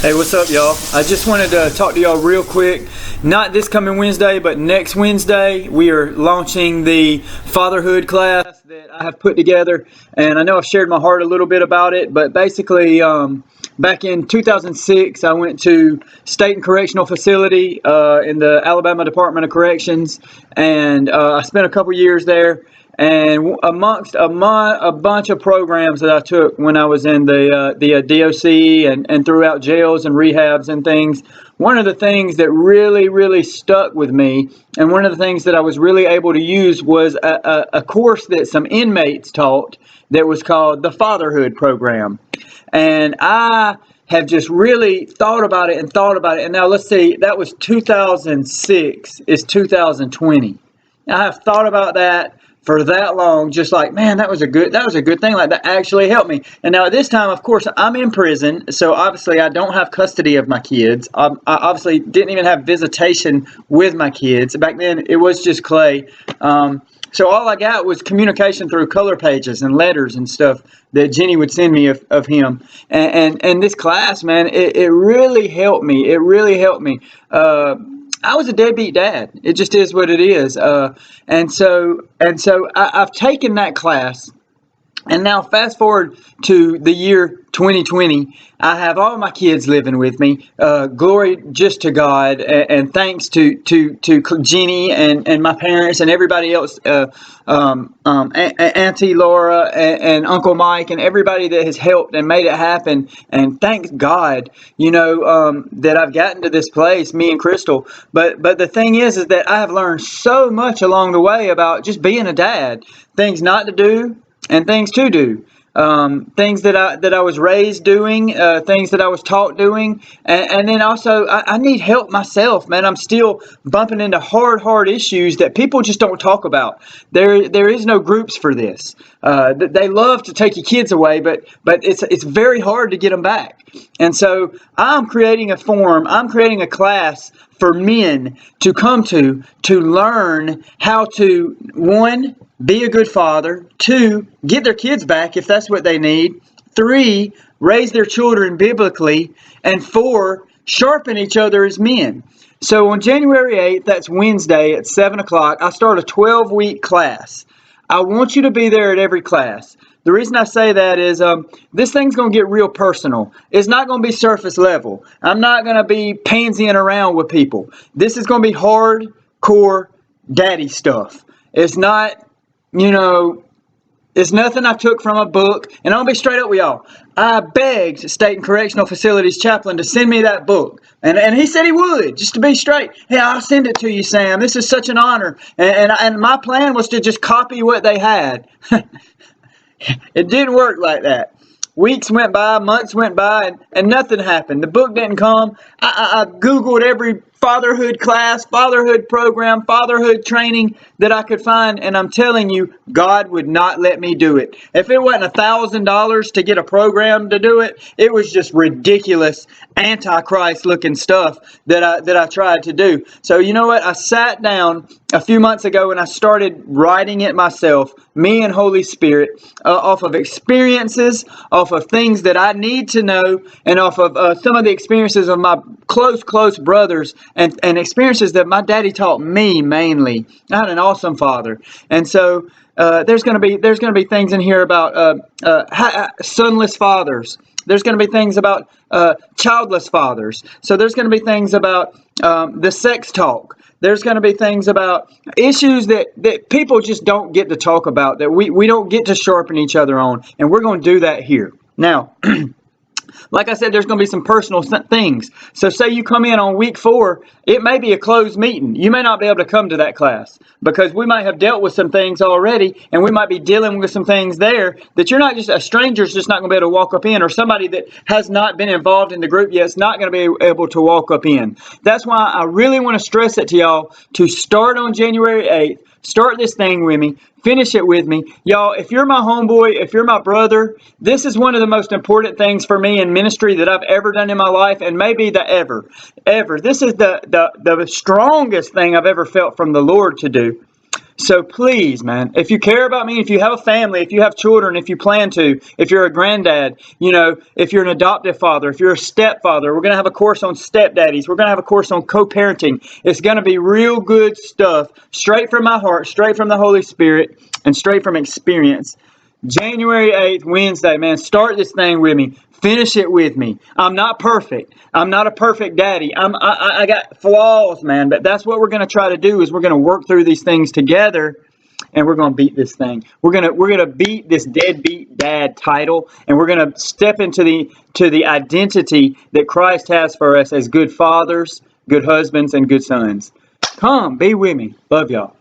Hey, what's up, y'all? I just wanted to talk to y'all real quick. Not this coming Wednesday, but next Wednesday, we are launching the Fatherhood Class that I have put together. And I know I've shared my heart a little bit about it, but basically, back in 2006, I went to State and Correctional Facility in the Alabama Department of Corrections, and I spent a couple years there. And amongst a bunch of programs that I took when I was in the DOC and throughout jails and rehabs and things, one of the things that really stuck with me, and one of the things that I was really able to use, was a course that some inmates taught that was called the Fatherhood Program. And I have just really thought about it. And now let's see, that was 2006, it's 2020. I have thought about that for that long, just like, man, that was a good thing. Like, that actually helped me. And now at this time, of course, I'm in prison, so obviously I don't have custody of my kids. I obviously didn't even have visitation with my kids. Back then, it was just Clay. So all I got was communication through color pages and letters and stuff that Jenny would send me of him. And this class, man, it really helped me. It really helped me. I was a deadbeat dad. It just is what it is. And so I've taken that class, and now fast forward to the year 2020, I have all my kids living with me. Glory just to God, and thanks to Jenny and my parents and everybody else, Auntie Laura and Uncle Mike and everybody that has helped and made it happen. And thank God, that I've gotten to this place, me and Crystal. But the thing is that I have learned so much along the way about just being a dad, things not to do and things to do. Things that I was raised doing, things that I was taught doing, and then also I need help myself, man. I'm still bumping into hard issues that people just don't talk about. There is no groups for this. They love to take your kids away, but it's very hard to get them back. And so I'm creating a class for men to come to learn how to, one, be a good father, two, get their kids back if that's what they need, three, raise their children biblically, and four, sharpen each other as men. So on January 8th, that's Wednesday at 7 o'clock, I start a 12-week class. I want you to be there at every class. The reason I say that is this thing's going to get real personal. It's not going to be surface level. I'm not going to be pansying around with people. This is going to be hardcore daddy stuff. It's not, it's nothing I took from a book. And I'll be straight up with y'all. I begged State and Correctional Facilities chaplain to send me that book. And he said he would, just to be straight. Hey, I'll send it to you, Sam. This is such an honor. And my plan was to just copy what they had. It didn't work like that. Weeks went by, months went by, and nothing happened. The book didn't come. I Googled every fatherhood class, fatherhood program, fatherhood training that I could find, and I'm telling you, God would not let me do it. If it wasn't $1,000 to get a program to do it, it was just ridiculous, antichrist looking stuff that I tried to do. So you know what? I sat down a few months ago and I started writing it myself, me and Holy Spirit, off of experiences, off of things that I need to know, and off of some of the experiences of my close brothers, and experiences that my daddy taught me mainly. I had an awesome father. And so there's going to be things in here about sonless fathers. There's going to be things about childless fathers. So there's going to be things about the sex talk. There's going to be things about issues that people just don't get to talk about, that we don't get to sharpen each other on. And we're going to do that here. Now, like I said, there's going to be some personal things. So say you come in on week 4, it may be a closed meeting. You may not be able to come to that class because we might have dealt with some things already, and we might be dealing with some things there that you're not just, a stranger's just not going to be able to walk up in, or somebody that has not been involved in the group yet is not going to be able to walk up in. That's why I really want to stress it to y'all to start on January 8th. Start this thing with me. Finish it with me. Y'all, if you're my homeboy, if you're my brother, this is one of the most important things for me in ministry that I've ever done in my life, and maybe the ever. This is the strongest thing I've ever felt from the Lord to do. So please, man, if you care about me, if you have a family, if you have children, if you plan to, if you're a granddad, if you're an adoptive father, if you're a stepfather, we're going to have a course on stepdaddies. We're going to have a course on co-parenting. It's going to be real good stuff, straight from my heart, straight from the Holy Spirit, and straight from experience. January 8th, Wednesday, man, start this thing with me. Finish it with me. I'm not perfect. I'm not a perfect daddy. I got flaws, man, but that's what we're going to try to do is we're going to work through these things together, and we're going to beat this thing. We're going to beat this deadbeat dad title, and we're going to step into the identity that Christ has for us as good fathers, good husbands, and good sons. Come, be with me. Love y'all.